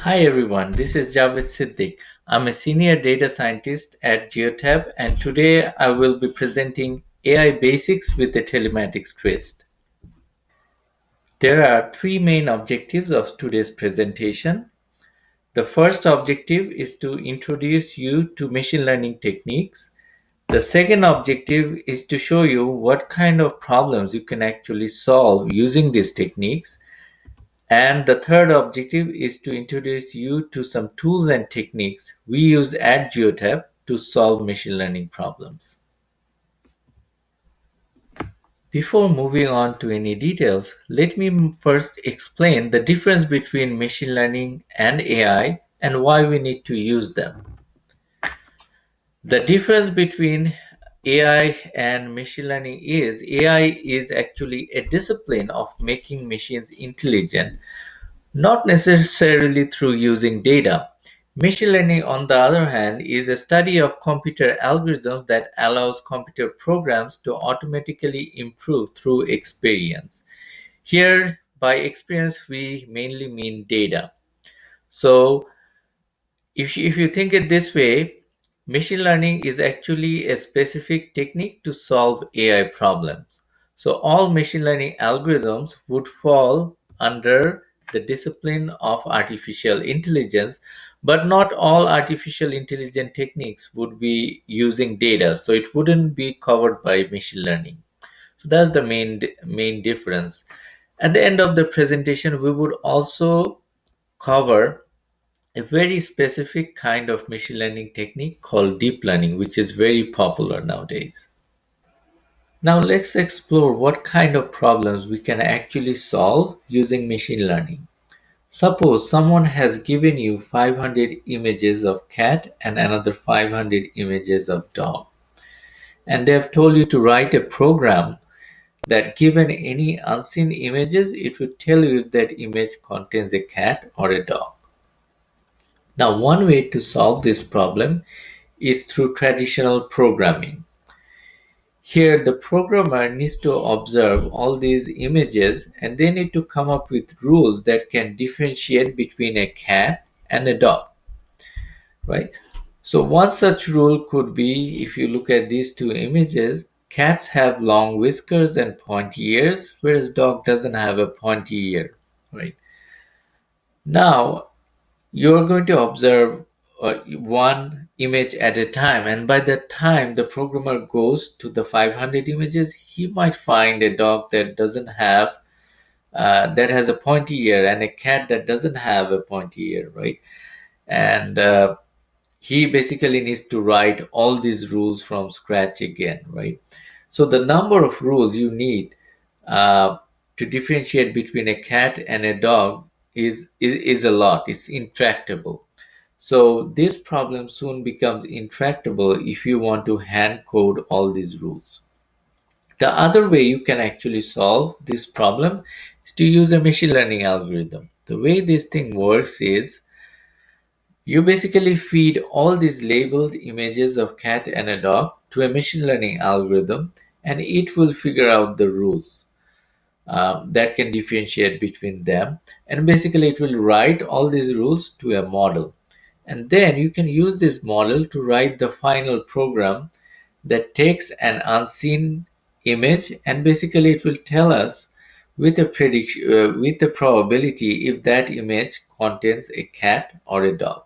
Hi everyone, this is Javed Siddiq. I'm a senior data scientist at Geotab, and today I will be presenting AI basics with a telematics twist. There are three main objectives of today's presentation. The first objective is to introduce you to machine learning techniques. The second objective is to show you what kind of problems you can actually solve using these techniques. And the third objective is to introduce you to some tools and techniques we use at Geotab to solve machine learning problems. Before moving on to any details, let me first explain the difference between machine learning and AI and why we need to use them. The difference between AI and machine learning is AI is actually a discipline of making machines intelligent, not necessarily through using data. Machine learning, on the other hand, is a study of computer algorithms that allows computer programs to automatically improve through experience. Here, by experience, we mainly mean data. So, if you think it this way, machine learning is actually a specific technique to solve AI problems. So all machine learning algorithms would fall under the discipline of artificial intelligence, but not all artificial intelligence techniques would be using data, so it wouldn't be covered by machine learning. So that's the main difference. At the end of the presentation, we would also cover a very specific kind of machine learning technique called deep learning, which is very popular nowadays. Now, let's explore what kind of problems we can actually solve using machine learning. Suppose someone has given you 500 images of cat and another 500 images of dog, and they have told you to write a program that given any unseen images, it will tell you if that image contains a cat or a dog. Now, one way to solve this problem is through traditional programming. Here, the programmer needs to observe all these images and they need to come up with rules that can differentiate between a cat and a dog, right? So, one such rule could be if you look at these two images, cats have long whiskers and pointy ears, whereas dog doesn't have a pointy ear, right? Now, you're going to observe one image at a time, and by the time the programmer goes to the 500 images, he might find a dog that doesn't have that has a pointy ear and a cat that doesn't have a pointy ear, right? And he basically needs to write all these rules from scratch again, right? So the number of rules you need uh, to differentiate between a cat and a dog is a lot. It's intractable. So this problem soon becomes intractable if you want to hand code all these rules. The other way you can actually solve this problem is to use a machine learning algorithm. The way this thing works is you basically feed all these labeled images of cat and a dog to a machine learning algorithm, and it will figure out the rules that can differentiate between them. And basically, it will write all these rules to a model. And then you can use this model to write the final program that takes an unseen image, and basically it will tell us with a prediction, with a probability if that image contains a cat or a dog.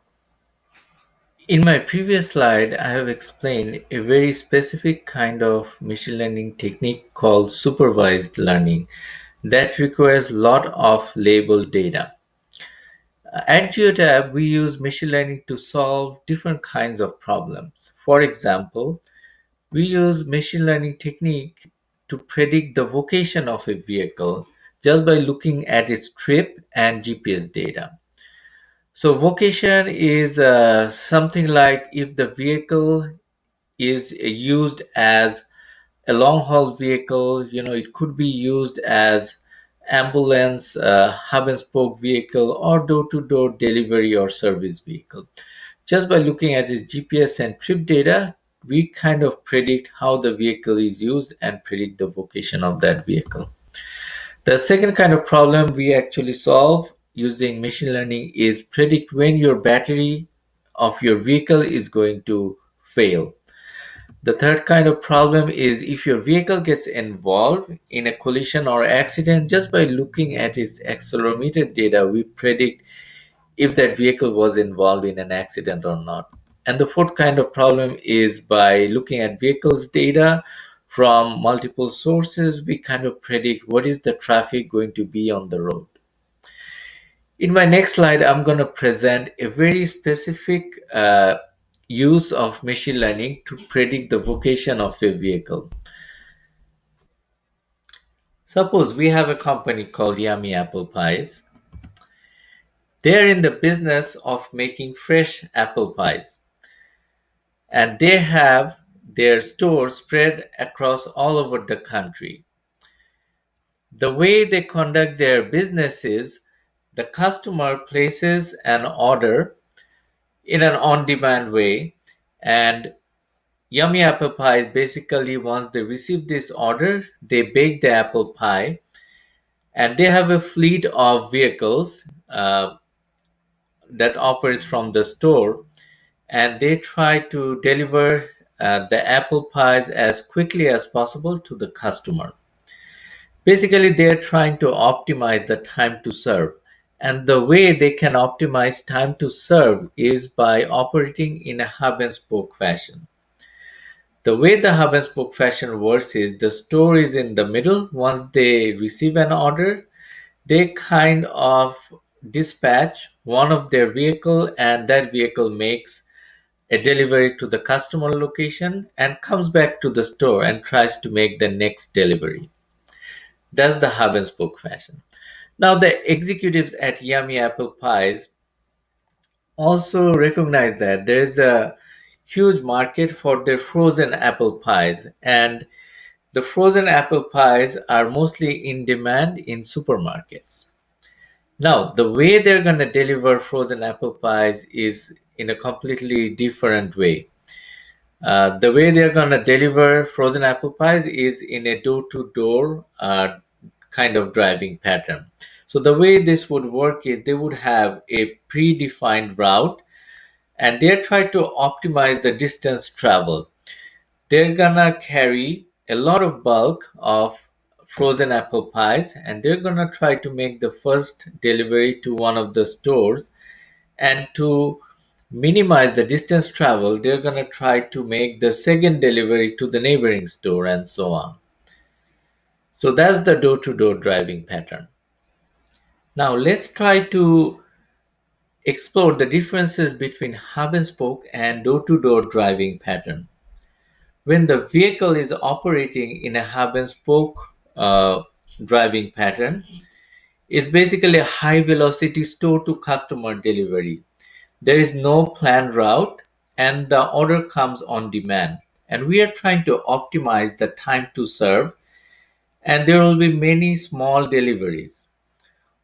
In my previous slide, I have explained a very specific kind of machine learning technique called supervised learning that requires a lot of labeled data. At Geotab, we use machine learning to solve different kinds of problems. For example, we use machine learning technique to predict the vocation of a vehicle just by looking at its trip and GPS data. So vocation is something like if the vehicle is used as a long haul vehicle, it could be used as ambulance, hub and spoke vehicle, or door to door delivery or service vehicle. Just by looking at its GPS and trip data, we kind of predict how the vehicle is used and predict the vocation of that vehicle. The second kind of problem we actually solve using machine learning is predict when your battery of your vehicle is going to fail. The third kind of problem is if your vehicle gets involved in a collision or accident, just by looking at its accelerometer data, we predict if that vehicle was involved in an accident or not. And the fourth kind of problem is by looking at vehicles data from multiple sources, we kind of predict what is the traffic going to be on the road. In my next slide, I'm going to present a very specific use of machine learning to predict the vocation of a vehicle. Suppose we have a company called Yummy Apple Pies. They're in the business of making fresh apple pies, and they have their stores spread across all over the country. The way they conduct their business is the customer places an order in an on demand way, and Yummy Apple Pies basically, once they receive this order, they bake the apple pie, and they have a fleet of vehicles that operates from the store, and they try to deliver the apple pies as quickly as possible to the customer. Basically, they are trying to optimize the time to serve. And the way they can optimize time to serve is by operating in a hub and spoke fashion. The way the hub and spoke fashion works is the store is in the middle. Once they receive an order, they kind of dispatch one of their vehicle, and that vehicle makes a delivery to the customer location and comes back to the store and tries to make the next delivery. That's the hub and spoke fashion. Now, the executives at Yummy Apple Pies also recognize that there is a huge market for their frozen apple pies, and the frozen apple pies are mostly in demand in supermarkets. Now, the way they're going to deliver frozen apple pies is in a completely different way. The way they're going to deliver frozen apple pies is in a door to door kind of driving pattern. So, the way this would work is they would have a predefined route, and they're trying to optimize the distance traveled. They're gonna carry a lot of bulk of frozen apple pies, and they're gonna try to make the first delivery to one of the stores, and to minimize the distance travel, they're gonna try to make the second delivery to the neighboring store, and so on. So that's the door to door driving pattern. Now let's try to explore the differences between hub and spoke and door to door driving pattern. When the vehicle is operating in a hub and spoke driving pattern, it's basically a high velocity store to customer delivery. There is no planned route, and the order comes on demand. And we are trying to optimize the time to serve, and there will be many small deliveries.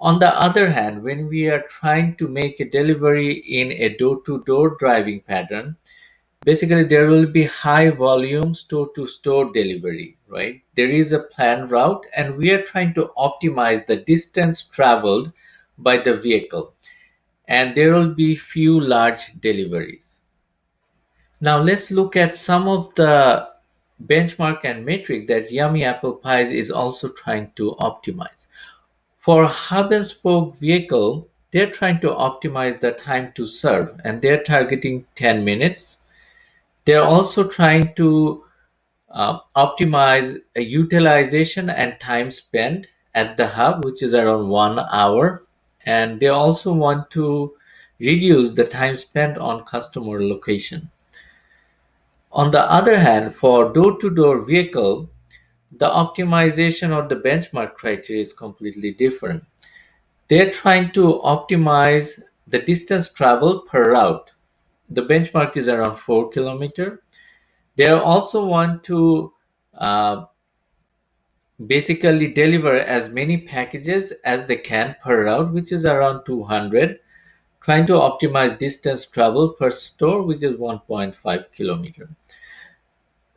On the other hand, when we are trying to make a delivery in a door to door driving pattern, basically there will be high volume store to store delivery, right? There is a planned route, and we are trying to optimize the distance traveled by the vehicle, and there will be few large deliveries. Now let's look at some of the benchmark and metric that Yummy Apple Pies is also trying to optimize. For hub and spoke vehicle, they're trying to optimize the time to serve, and they're targeting 10 minutes. They're also trying to optimize utilization and time spent at the hub, which is around 1 hour. And they also want to reduce the time spent on customer location. On the other hand, for door to door vehicle, the optimization or the benchmark criteria is completely different. They're trying to optimize the distance traveled per route. The benchmark is around 4 kilometer. They also want to uh, basically deliver as many packages as they can per route, which is around 200, trying to optimize distance travel per store, which is 1.5 kilometer.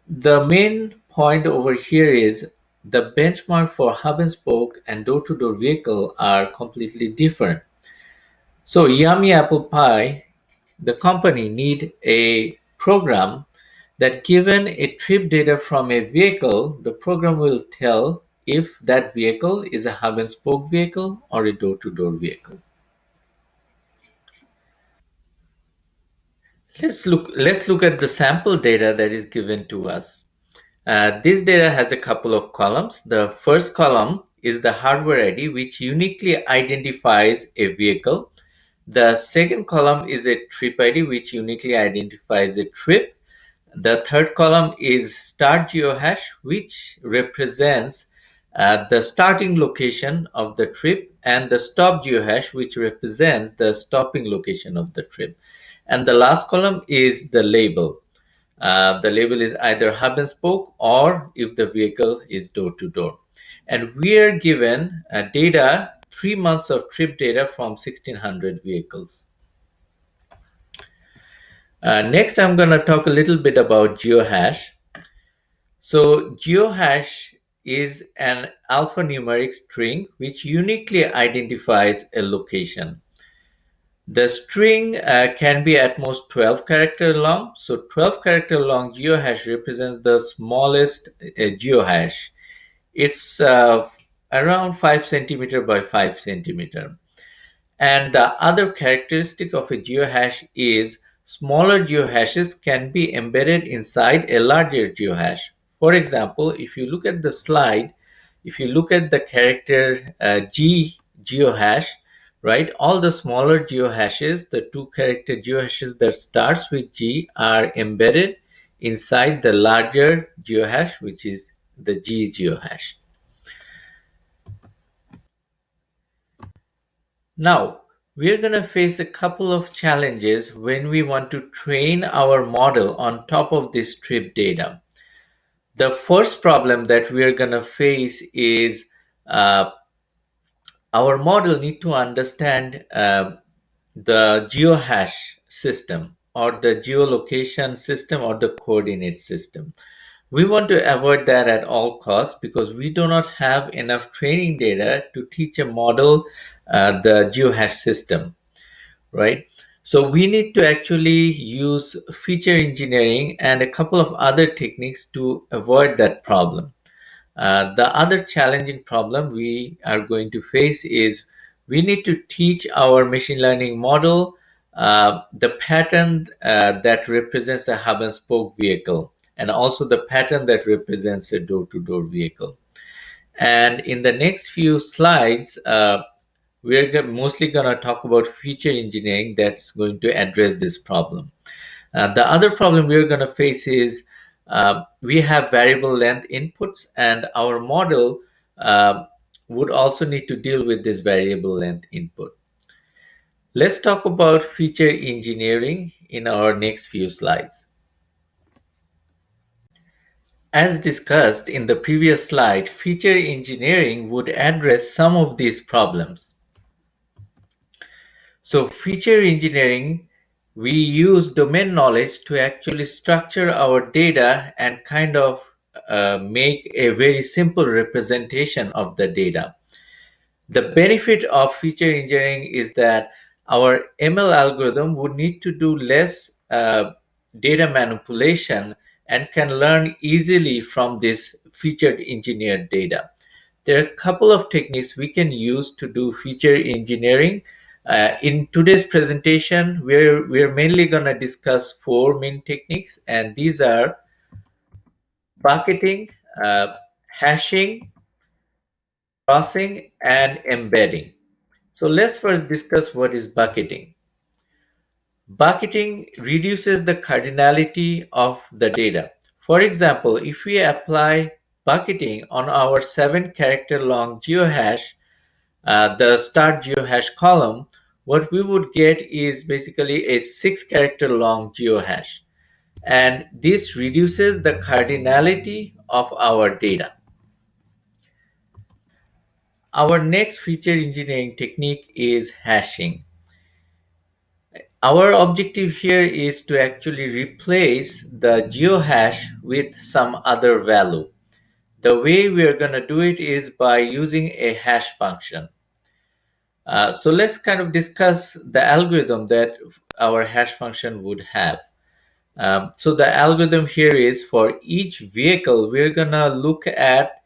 The main point over here is the benchmark for hub and spoke and door to door vehicle are completely different. So Yummy Apple Pie, the company need a program that given a trip data from a vehicle, the program will tell if that vehicle is a hub and spoke vehicle or a door-to-door vehicle. Let's look at the sample data that is given to us. This data has a couple of columns. The first column is the hardware ID, which uniquely identifies a vehicle. The second column is a trip ID, which uniquely identifies a trip. The third column is start geohash, which represents the starting location of the trip, and the stop geohash, which represents the stopping location of the trip. And the last column is the label. The label is either hub and spoke or if the vehicle is door to door. And we are given data, 3 months of trip data from 1600 vehicles. Next, I'm going to talk a little bit about geohash. So, geohash is an alphanumeric string which uniquely identifies a location. The string can be at most 12 character long. So 12 character long geohash represents the smallest geohash. It's around 5 centimeter by 5 centimeter. And the other characteristic of a geohash is smaller geohashes can be embedded inside a larger geohash. For example, if you look at the slide, if you look at the character G geohash, right, all the smaller geohashes, the two character geohashes that starts with G are embedded inside the larger geohash, which is the G geohash. Now, we're going to face a couple of challenges when we want to train our model on top of this trip data. The first problem that we're going to face is uh, our model need to understand the geohash system or the geolocation system or the coordinate system. We want to avoid that at all costs because we do not have enough training data to teach a model the geohash system, right? So we need to actually use feature engineering and a couple of other techniques to avoid that problem. The other challenging problem we are going to face is we need to teach our machine learning model the pattern that represents a hub and spoke vehicle and also the pattern that represents a door to door vehicle. And in the next few slides, we're mostly going to talk about feature engineering that's going to address this problem. The other problem we're going to face is we have variable length inputs, and our model would also need to deal with this variable length input. Let's talk about feature engineering in our next few slides. As discussed in the previous slide, feature engineering would address some of these problems. So feature engineering, we use domain knowledge to actually structure our data and kind of make a very simple representation of the data. The benefit of feature engineering is that our ML algorithm would need to do less data manipulation and can learn easily from this featured engineered data. There are a couple of techniques we can use to do feature engineering. In today's presentation, we're mainly going to discuss four main techniques, and these are bucketing, hashing, crossing, and embedding. So let's first discuss what is bucketing. Bucketing reduces the cardinality of the data. For example, if we apply bucketing on our 7 character long geohash, the start geohash column, what we would get is basically a 6 character long geohash. And this reduces the cardinality of our data. Our next feature engineering technique is hashing. Our objective here is to actually replace the geohash with some other value. The way we are going to do it is by using a hash function. So let's kind of discuss the algorithm that our hash function would have. So the algorithm here is for each vehicle, we're gonna look at,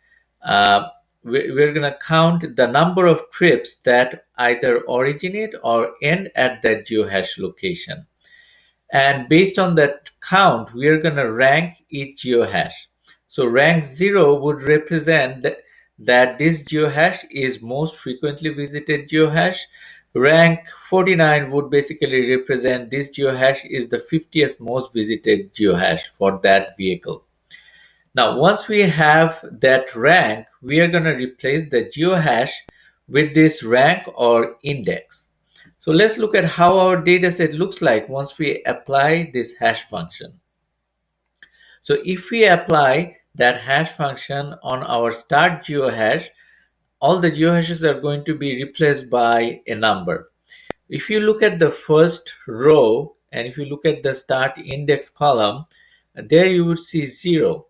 we're gonna count the number of trips that either originate or end at that geohash location. And based on that count, we are going to rank each geohash. So rank 0 would represent that this geohash is most frequently visited geohash. Rank 49 would basically represent this geohash is the 50th most visited geohash for that vehicle. Now, once we have that rank, we are going to replace the geohash with this rank or index. So let's look at how our data set looks like once we apply this hash function. So if we apply that hash function on our start geohash, all the geohashes are going to be replaced by a number. If you look at the first row and if you look at the start index column, there you would see 0.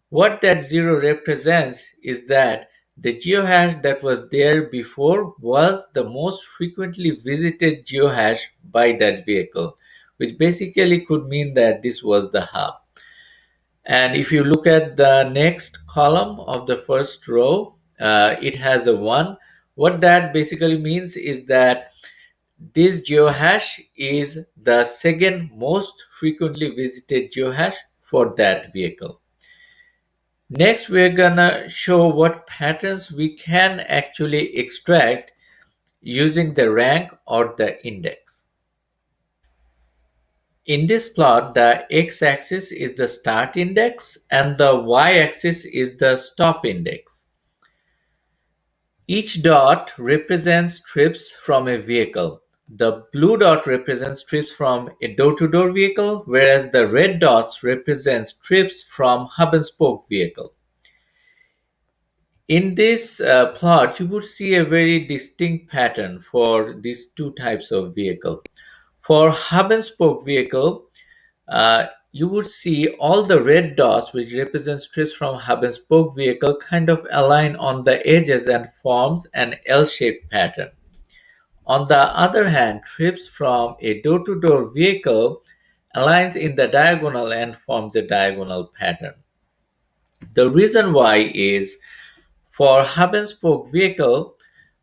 What that 0 represents is that the geohash that was there before was the most frequently visited geohash by that vehicle, which basically could mean that this was the hub. And if you look at the next column of the first row, it has a 1. What that basically means is that this geohash is the second most frequently visited geohash for that vehicle. Next, we're gonna show what patterns we can actually extract using the rank or the index. In this plot, the x-axis is the start index and the y-axis is the stop index. Each dot represents trips from a vehicle. The blue dot represents trips from a door-to-door vehicle, whereas the red dots represents trips from hub and spoke vehicle. In this plot, you would see a very distinct pattern for these two types of vehicle. For hub and spoke vehicle, you would see all the red dots, which represents trips from hub and spoke vehicle, kind of align on the edges and forms an L-shaped pattern. On the other hand, trips from a door-to-door vehicle aligns in the diagonal and forms a diagonal pattern. The reason why is for hub and spoke vehicle,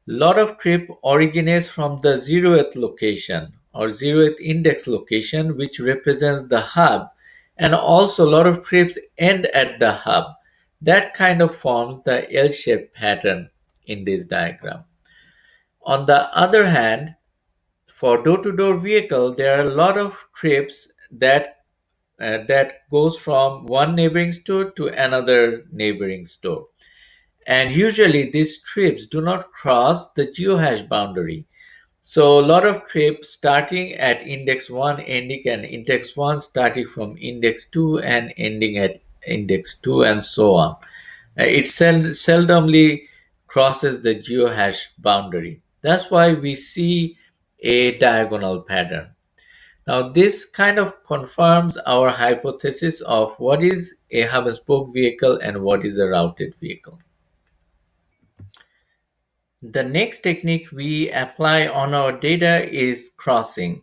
lot of trip originates from the 0th location or 0th index location, which represents the hub, and also a lot of trips end at the hub. That kind of forms the L-shaped pattern in this diagram. On the other hand, for door-to-door vehicle, there are a lot of trips that goes from one neighboring store to another neighboring store. And usually these trips do not cross the geohash boundary. So a lot of trips starting at index 1 ending at index 1, starting from index 2 and ending at index 2 and so on. It seldomly crosses the geohash boundary. That's why we see a diagonal pattern. Now this kind of confirms our hypothesis of what is a hub and spoke vehicle and what is a routed vehicle. The next technique we apply on our data is crossing.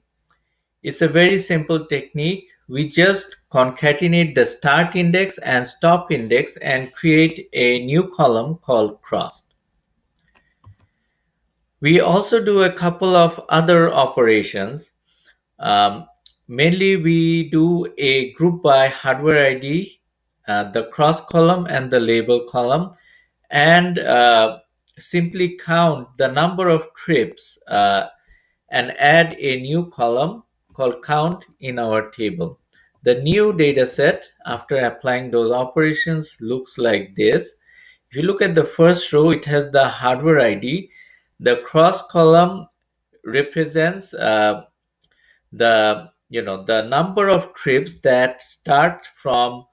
It's a very simple technique. We just concatenate the start index and stop index and create a new column called crossed. We also do a couple of other operations. Um, Mainly we do a group by hardware ID, the cross column and the label column, and simply count the number of trips and add a new column called count in our table. The new data set after applying those operations looks like this. If you look at the first row, it has the hardware ID. The cross column represents the number of trips that start from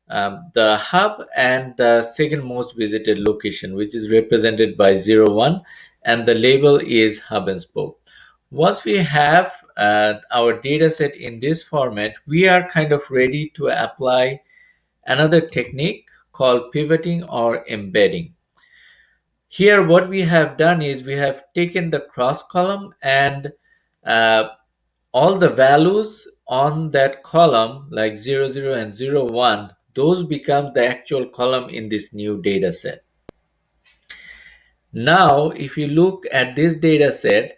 the hub and the second most visited location, which is represented by 01, and the label is hub and spoke. Once we have our data set in this format, we are kind of ready to apply another technique called pivoting or embedding. Here, what we have done is we have taken the cross column and uh, all the values on that column, like 00 and 01, those become the actual column in this new data set. Now, if you look at this data set,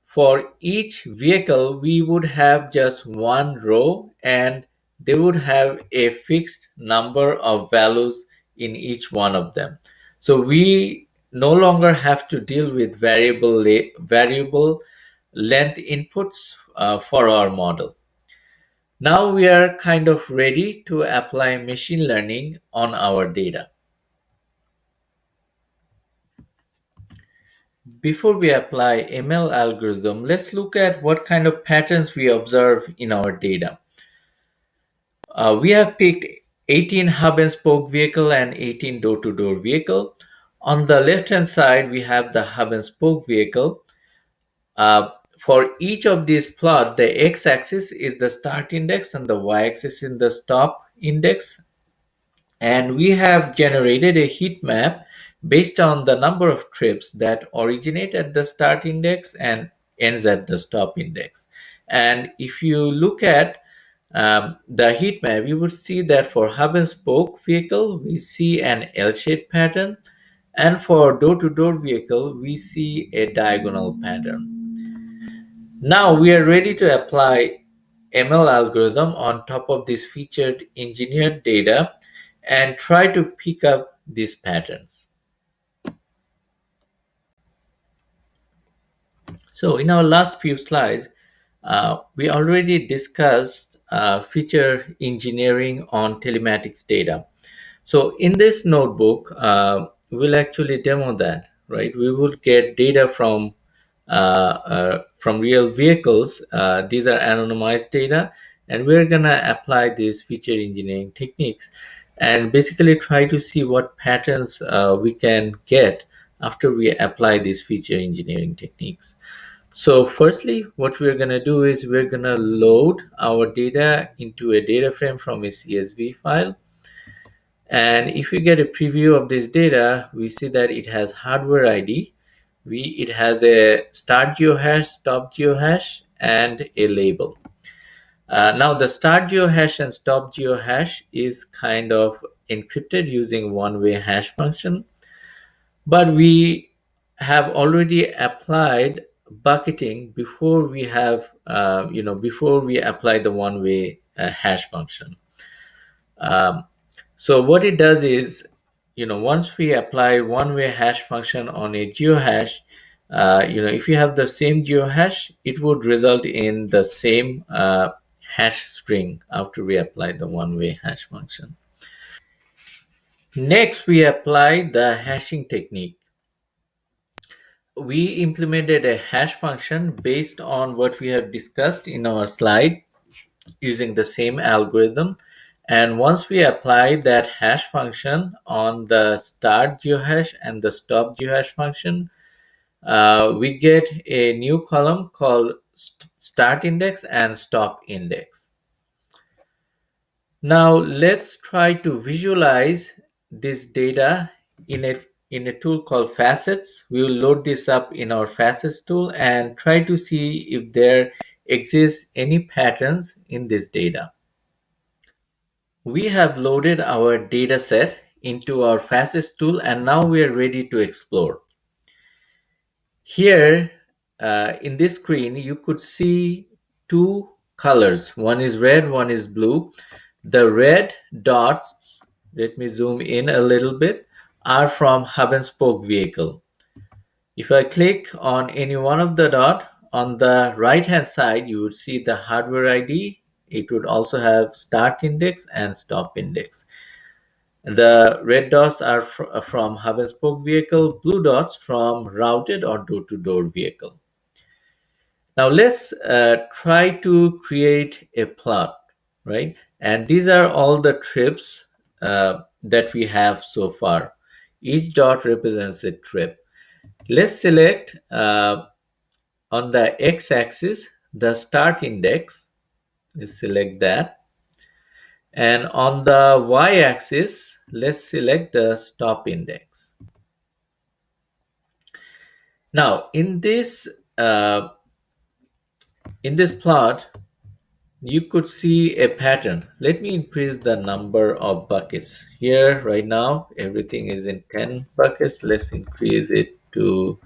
for each vehicle, we would have just one row and they would have a fixed number of values in each one of them. So we no longer have to deal with variable length inputs for our model. Now we are kind of ready to apply machine learning on our data. Before we apply ML algorithm, let's look at what kind of patterns we observe in our data. We have picked 18 hub and spoke vehicle and 18 door-to-door vehicle. On the left-hand side, we have the hub and spoke vehicle. For each of these plot, the x-axis is the start index and the y-axis is the stop index. And we have generated a heat map based on the number of trips that originate at the start index and ends at the stop index. And if you look at the heat map, you would see that for hub and spoke vehicle, we see an L-shaped pattern, and for door-to-door vehicle, we see a diagonal pattern. Now we are ready to apply ML algorithm on top of this featured engineered data and try to pick up these patterns. So in our last few slides, we already discussed feature engineering on telematics data. So in this notebook, we'll actually demo that, right? We will get data from real vehicles. These are anonymized data, and we're gonna apply these feature engineering techniques and basically try to see what patterns we can get after we apply these feature engineering techniques. So firstly, what we're going to do is we're going to load our data into a data frame from a CSV file. And if we get a preview of this data, we see that it has hardware ID, it has a start geohash, stop geohash, and a label. Now the start geohash and stop geohash is kind of encrypted using one-way hash function, but we have already applied bucketing before we have before we apply the one-way hash function. um, so what it does is, once we apply one-way hash function on a geohash, if you have the same geohash, it would result in the same hash string after we apply the one-way hash function. Next, we apply the hashing technique. We implemented a hash function based on what we have discussed in our slide using the same algorithm. And once we apply that hash function on the start geohash and the stop geohash function, we get a new column called start index and stop index. Now let's try to visualize this data in a tool called Facets. We will load this up in our Facets tool and try to see if there exists any patterns in this data. We have loaded our data set into our Facets tool and now we are ready to explore. Here in this screen, you could see two colors. One is red, one is blue. The red dots, let me zoom in a little bit, are from hub and spoke vehicle. If I click on any one of the dot, on the right hand side, you would see the hardware ID. It would also have start index and stop index. The red dots are from hub and spoke vehicle, blue dots from routed or door-to-door vehicle. Now let's try to create a plot, right? And these are all the trips that we have so far. Each dot represents a trip. Let's select on the x-axis the start index. Let's select that. And on the y-axis, let's select the stop index. Now, uh, in this plot, you could see a pattern. Let me increase the number of buckets. Here, right now, everything is in 10 buckets. Let's increase it to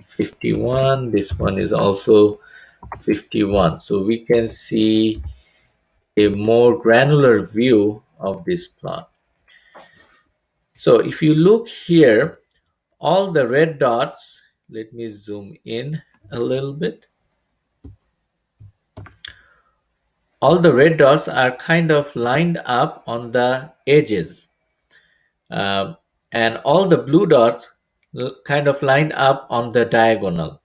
51. This one is also 51. So we can see a more granular view of this plot. So if you look here, all the red dots, let me zoom in a little bit. All the red dots are kind of lined up on the edges. Um, and all the blue dots kind of lined up on the diagonal.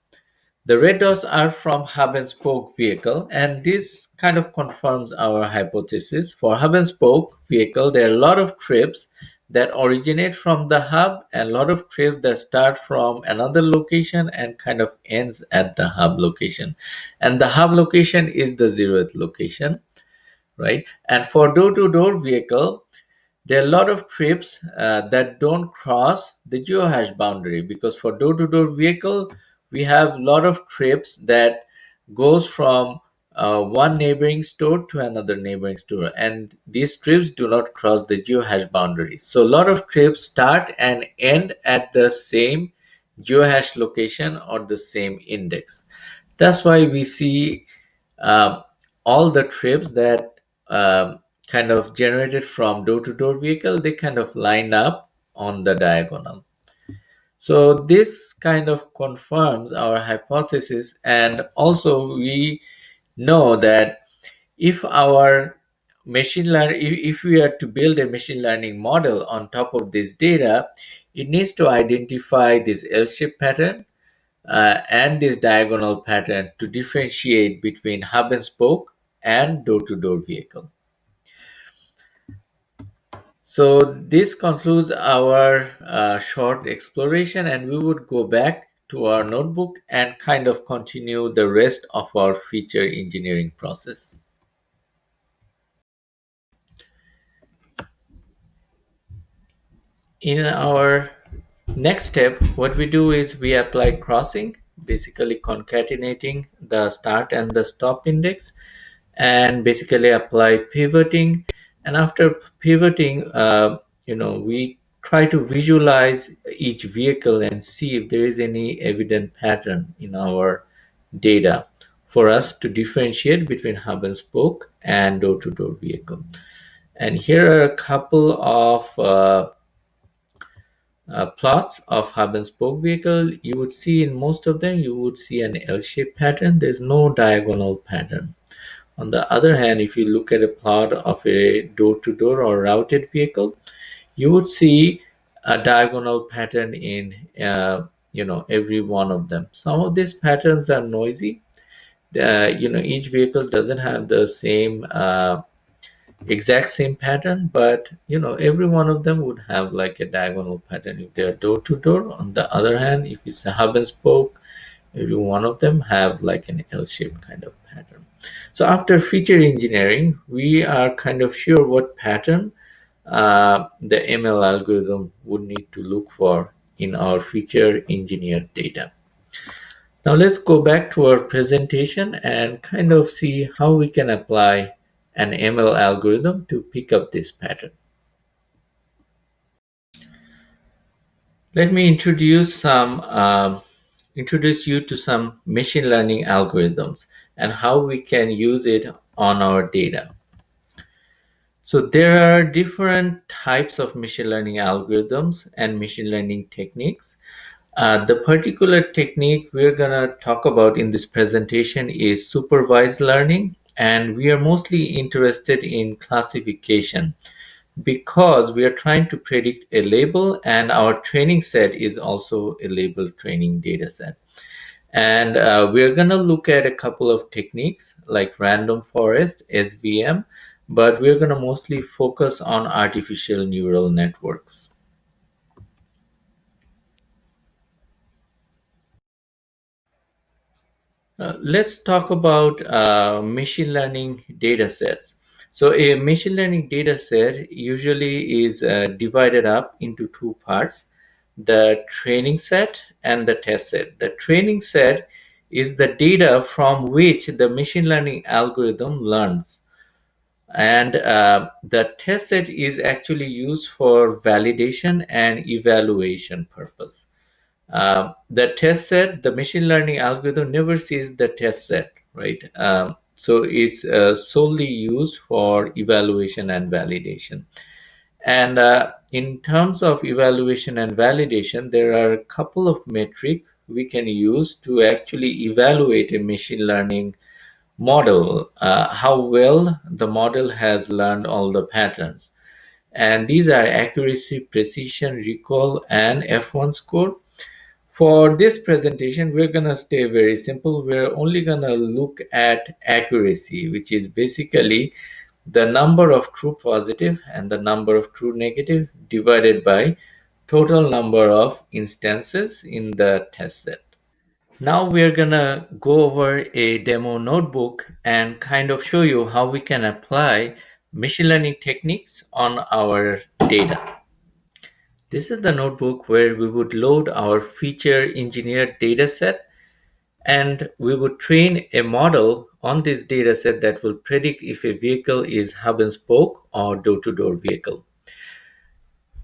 The red dots are from hub and spoke vehicle, and this kind of confirms our hypothesis. For hub and spoke vehicle, there are a lot of trips that originate from the hub and a lot of trips that start from another location and kind of ends at the hub location. And the hub location is the zeroth location, right? And for door-to-door vehicle, there are a lot of trips that don't cross the geohash boundary, because for door-to-door vehicle we have a lot of trips that goes from one neighboring store to another neighboring store, and these trips do not cross the geohash boundary. So a lot of trips start and end at the same geohash location or the same index. That's why we see um, all the trips that kind of generated from door-to-door vehicle, they kind of line up on the diagonal. So this kind of confirms our hypothesis, and also we know that if our machine learning, if we are to build a machine learning model on top of this data, it needs to identify this L-shaped pattern and this diagonal pattern to differentiate between hub and spoke and door-to-door vehicle. So this concludes our short exploration, and we would go back to our notebook and kind of continue the rest of our feature engineering process. In our next step, what we do is we apply crossing, basically concatenating the start and the stop index, and basically apply pivoting. And after pivoting, we try to visualize each vehicle and see if there is any evident pattern in our data for us to differentiate between hub and spoke and door-to-door vehicle. And here are a couple of plots of hub and spoke vehicle. You would see in most of them, you would see an L-shaped pattern. There's no diagonal pattern. On the other hand, if you look at a plot of a door-to-door or routed vehicle, you would see a diagonal pattern in every one of them. Some of these patterns are noisy. Each vehicle doesn't have the same exact same pattern, but every one of them would have like a diagonal pattern if they are door-to-door. On the other hand, if it's a hub and spoke, every one of them have like an L-shaped kind of pattern. So after feature engineering, we are kind of sure what pattern the ML algorithm would need to look for in our feature engineered data. Now let's go back to our presentation and kind of see how we can apply an ML algorithm to pick up this pattern. Let me introduce you to some machine learning algorithms and how we can use it on our data. So there are different types of machine learning algorithms and machine learning techniques. The particular technique we're going to talk about in this presentation is supervised learning, and we are mostly interested in classification because we are trying to predict a label, and our training set is also a label training data set. And we're going to look at a couple of techniques like random forest, SVM, but we're going to mostly focus on artificial neural networks. Let's talk about machine learning data sets. So a machine learning data set usually is divided up into two parts. the training set and the test set. The training set is the data from which the machine learning algorithm learns, and the test set is actually used for validation and evaluation purpose. The test set, the machine learning algorithm never sees the test set, right? So it's solely used for evaluation and validation. And in terms of evaluation and validation, there are a couple of metrics we can use to actually evaluate a machine learning model, how well the model has learned all the patterns. And these are accuracy, precision, recall, and F1 score. For this presentation, we're going to stay very simple. We're only going to look at accuracy, which is basically the number of true positive and the number of true negative divided by total number of instances in the test set. Now we're gonna go over a demo notebook and kind of show you how we can apply machine learning techniques on our data. This is the notebook where we would load our feature engineered data set, and we would train a model on this data set that will predict if a vehicle is hub and spoke or door-to-door vehicle.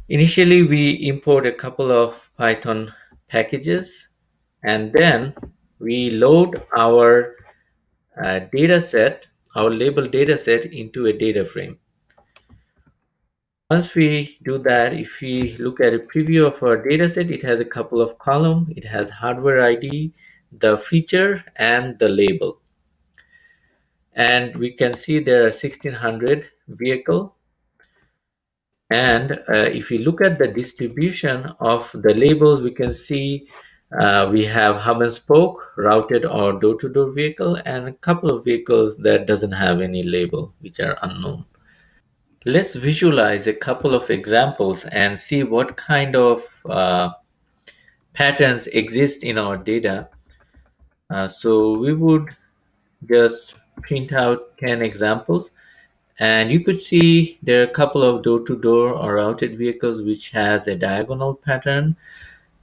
Initially, we import a couple of Python packages, and then we load our data set, our label data set, into a data frame. Once we do that, if we look at a preview of our data set, it has a couple of columns. It has hardware ID, the feature, and the label. And we can see there are 1600 vehicle. And if we look at the distribution of the labels, we can see we have hub and spoke, routed or door-to-door vehicle, and a couple of vehicles that doesn't have any label, which are unknown. Let's visualize a couple of examples and see what kind of patterns exist in our data. So we would just print out 10 examples, and you could see there are a couple of door-to-door or routed vehicles which has a diagonal pattern,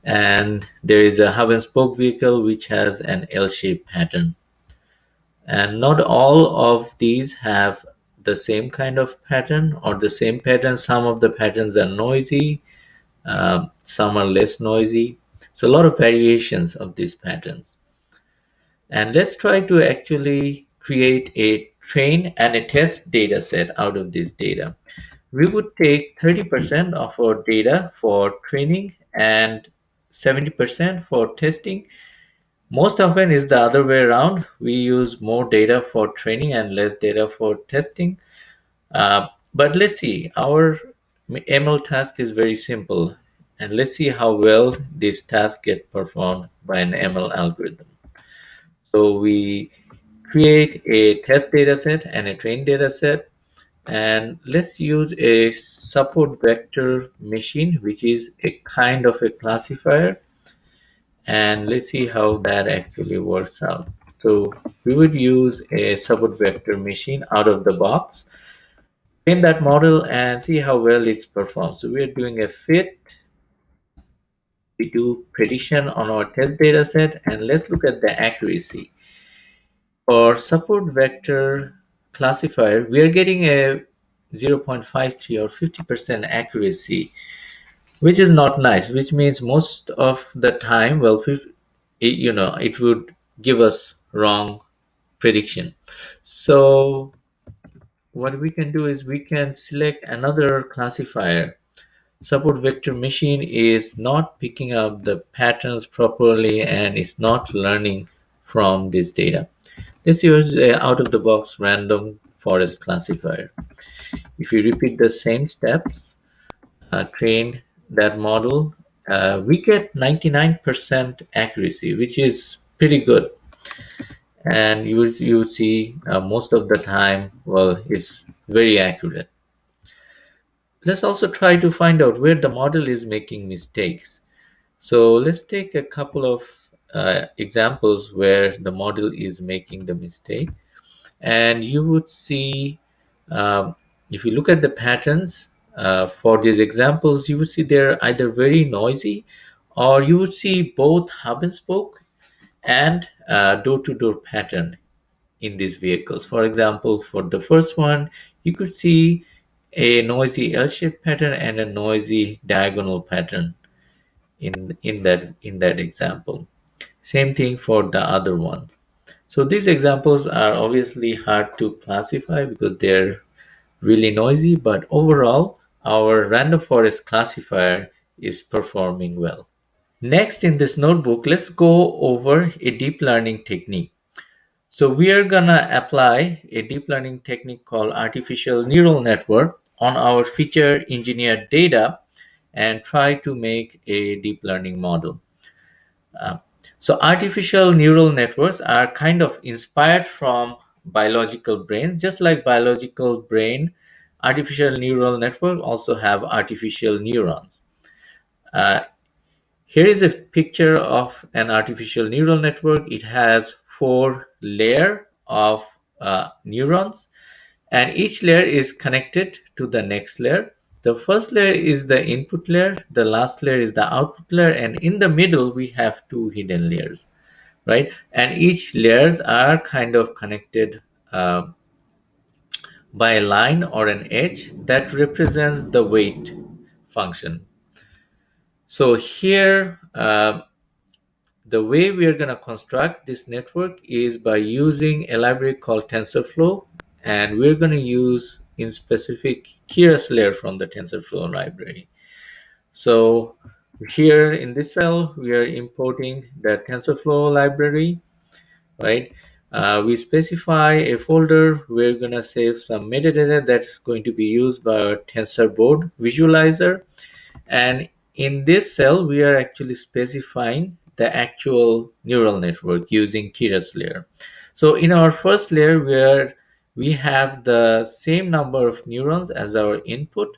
and there is a hub and spoke vehicle which has an L-shaped pattern. And not all of these have the same kind of pattern or the same pattern. Some of the patterns are noisy, some are less noisy. So a lot of variations of these patterns. And let's try to actually create a train and a test data set out of this data. We would take 30% of our data for training and 70% for testing. Most often is the other way around. We use more data for training and less data for testing. But let's see, our ML task is very simple. And let's see how well this task gets performed by an ML algorithm. So we create a test data set and a train data set. And let's use a support vector machine, which is a kind of a classifier. And let's see how that actually works out. So we would use a support vector machine out of the box, train that model and see how well it's performed. So we're doing a fit. We do prediction on our test data set, and let's look at the accuracy. For support vector classifier, we are getting a 0.53 or 50% accuracy, which is not nice, which means most of the time, well, it would give us wrong prediction. So what we can do is we can select another classifier. Support vector machine is not picking up the patterns properly and is not learning from this data. Let's use out of the box random forest classifier. If you repeat the same steps, train that model, we get 99% accuracy, which is pretty good. And you will see most of the time, well, it's very accurate. Let's also try to find out where the model is making mistakes. So let's take a couple of examples where the model is making the mistake. And you would see, if you look at the patterns, For these examples, you would see they're either very noisy, or you would see both hub and spoke and door-to-door pattern in these vehicles. For example, for the first one, you could see a noisy L-shaped pattern and a noisy diagonal pattern in that example. Same thing for the other one. So these examples are obviously hard to classify because they're really noisy, but overall, our random forest classifier is performing well. Next, in this notebook, let's go over a deep learning technique. So we are gonna apply a deep learning technique called artificial neural network on our feature engineered data and try to make a deep learning model. Uh, so artificial neural networks are kind of inspired from biological brains. Just like biological brain, artificial neural network also have artificial neurons. Uh, Here is a picture of an artificial neural network. It has four layers of neurons, and each layer is connected to the next layer. The first layer is the input layer, the last layer is the output layer, and in the middle we have two hidden layers, right? And each layers are kind of connected by a line or an edge that represents the weight function. So here, the way we are going to construct this network is by using a library called TensorFlow, and we're going to use in specific Keras layer from the TensorFlow library. So here in this cell, we are importing the TensorFlow library, right? We specify a folder. We're going to save some metadata that's going to be used by our TensorBoard visualizer. And in this cell, we are actually specifying the actual neural network using Keras layer. So in our first layer, where we have the same number of neurons as our input,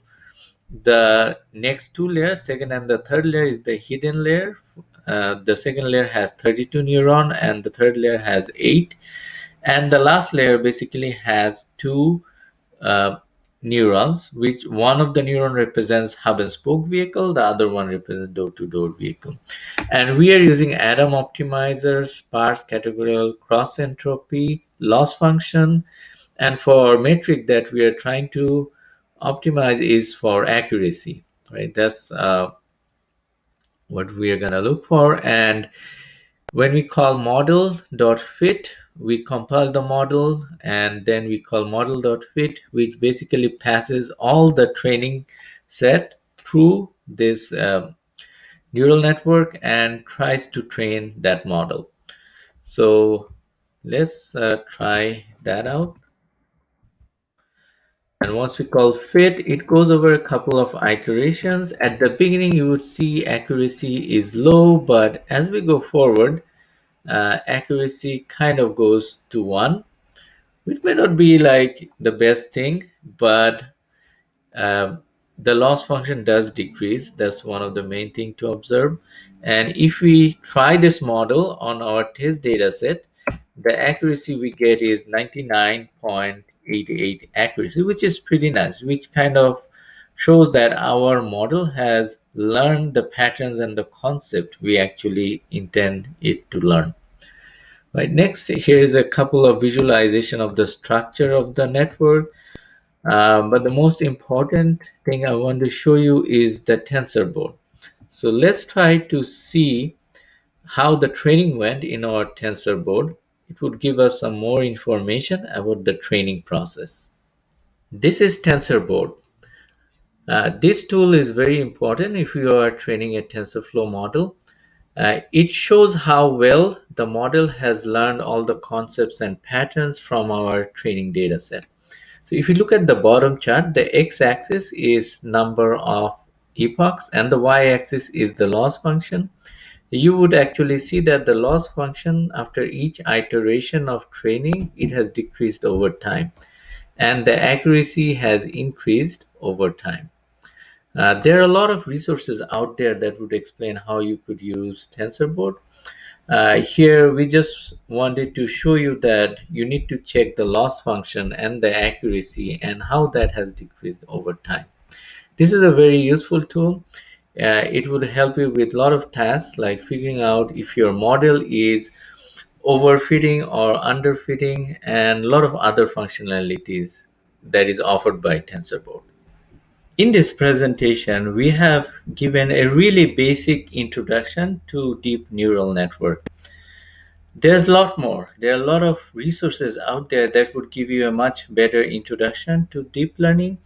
the next two layers, second and the third layer, is the hidden layer. The second layer has 32 neuron and the third layer has 8. And the last layer basically has two uh, neurons, which one of the neuron represents hub and spoke vehicle, the other one represents door-to-door vehicle. And we are using Adam optimizer, sparse categorical cross entropy, loss function, and for metric that we are trying to optimize is for accuracy, right? That's what we are going to look for. And when we call model.fit, we compile the model, and then we call model.fit, which basically passes all the training set through this neural network and tries to train that model. So let's try that out. And once we call fit, it goes over a couple of iterations. At the beginning, you would see accuracy is low, but as we go forward, accuracy kind of goes to 1, which may not be like the best thing, but um, the loss function does decrease. That's one of the main thing to observe. And if we try this model on our test data set, the accuracy we get is 99.88 accuracy, which is pretty nice, which kind of shows that our model has learned the patterns and the concept we actually intend it to learn. Right. Next, here is a couple of visualization of the structure of the network. But the most important thing I want to show you is the TensorBoard. So let's try to see how the training went in our TensorBoard. It would give us some more information about the training process. This is TensorBoard. This tool is very important if you are training a TensorFlow model. It shows how well the model has learned all the concepts and patterns from our training data set. So if you look at the bottom chart, the x-axis is number of epochs and the y-axis is the loss function. You would actually see that the loss function after each iteration of training, it has decreased over time, and the accuracy has increased over time. There are a lot of resources out there that would explain how you could use TensorBoard. Here, we just wanted to show you that you need to check the loss function and the accuracy and how that has decreased over time. This is a very useful tool. It would help you with a lot of tasks like figuring out if your model is overfitting or underfitting and a lot of other functionalities that is offered by TensorBoard. In this presentation, we have given a really basic introduction to deep neural network. There's a lot more. There are a lot of resources out there that would give you a much better introduction to deep learning,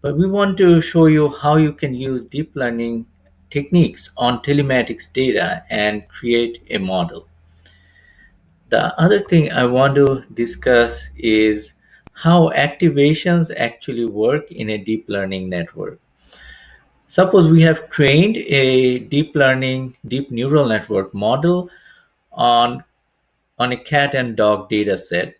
but we want to show you how you can use deep learning techniques on telematics data and create a model. The other thing I want to discuss is how activations actually work in a deep learning network. Suppose we have trained a deep neural network model on, on a cat and dog data set,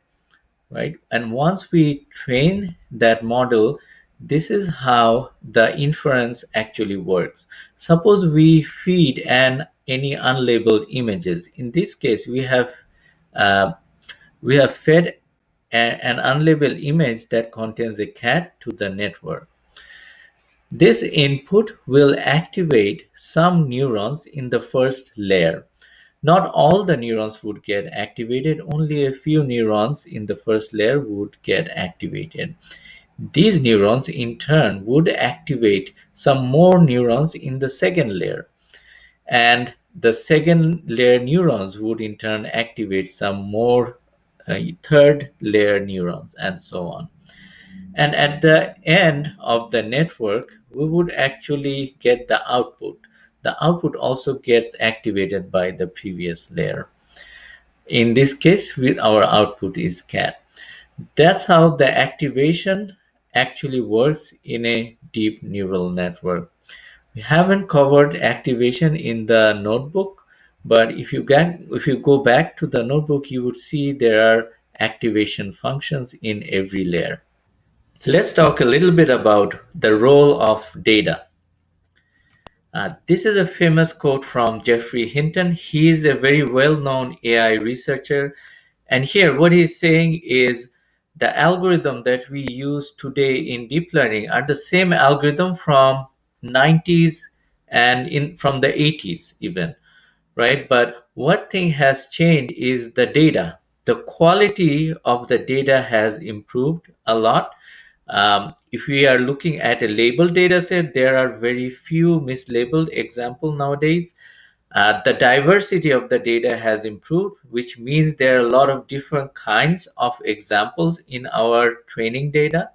right? And once we train that model, this is how the inference actually works. Suppose we feed any unlabeled images. In this case, uh, we have fed an unlabeled image that contains a cat to the network. This input will activate some neurons in the first layer. Not all the neurons would get activated, only a few neurons in the first layer would get activated. These neurons in turn would activate some more neurons in the second layer, and the second layer neurons would in turn activate some more third layer neurons, and so on. And at the end of the network, we would actually get the output. The output also gets activated by the previous layer. In this case, with our output is cat. That's how the activation actually works in a deep neural network. We haven't covered activation in the notebook, but if you go back to the notebook, you would see there are activation functions in every layer. Let's talk a little bit about the role of data. This is a famous quote from Geoffrey Hinton. He is a very well known AI researcher. And here, what he's saying is the algorithm that we use today in deep learning are the same algorithm from 90s and from the 80s even, right? But what thing has changed is the data. The quality of the data has improved a lot. If we are looking at a labeled data set, there are very few mislabeled examples nowadays. The diversity of the data has improved, which means there are a lot of different kinds of examples in our training data.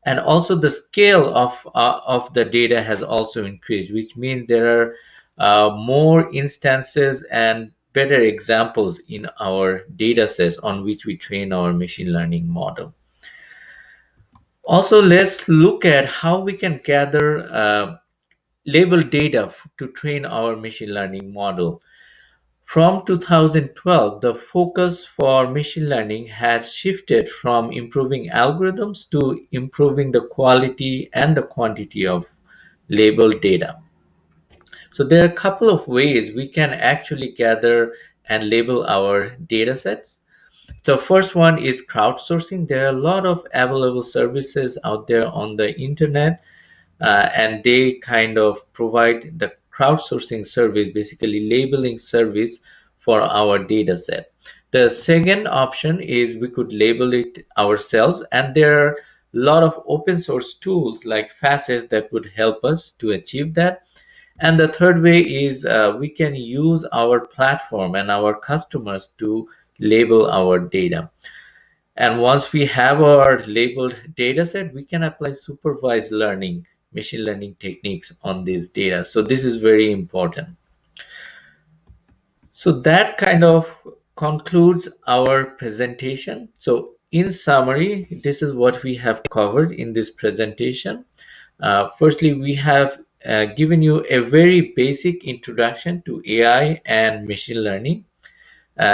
And also the scale of the data has also increased, which means there are more instances and better examples in our data sets on which we train our machine learning model. Also, let's look at how we can gather label data to train our machine learning model. From 2012, the focus for machine learning has shifted from improving algorithms to improving the quality and the quantity of labeled data. So there are a couple of ways we can actually gather and label our data sets. So first one is crowdsourcing. There are a lot of available services out there on the internet, and they kind of provide the crowdsourcing service, basically labeling service for our data set. The second option is we could label it ourselves, and there are a lot of open source tools like Facets that would help us to achieve that. And the third way is we can use our platform and our customers to label our data. And once we have our labeled data set, we can apply supervised learning, machine learning techniques on this data. So this is very important. So that kind of concludes our presentation. So in summary, this is what we have covered in this presentation. Firstly, we have given you a very basic introduction to AI and machine learning.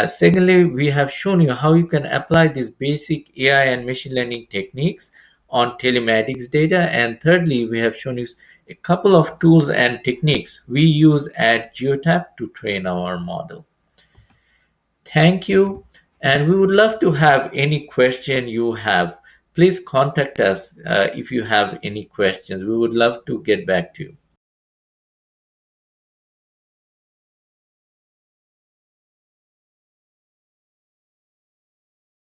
Secondly, we have shown you how you can apply these basic AI and machine learning techniques on telematics data. And thirdly, we have shown you a couple of tools and techniques we use at Geotab to train our model. Thank you. And we would love to have any question you have. Please contact us if you have any questions. We would love to get back to you.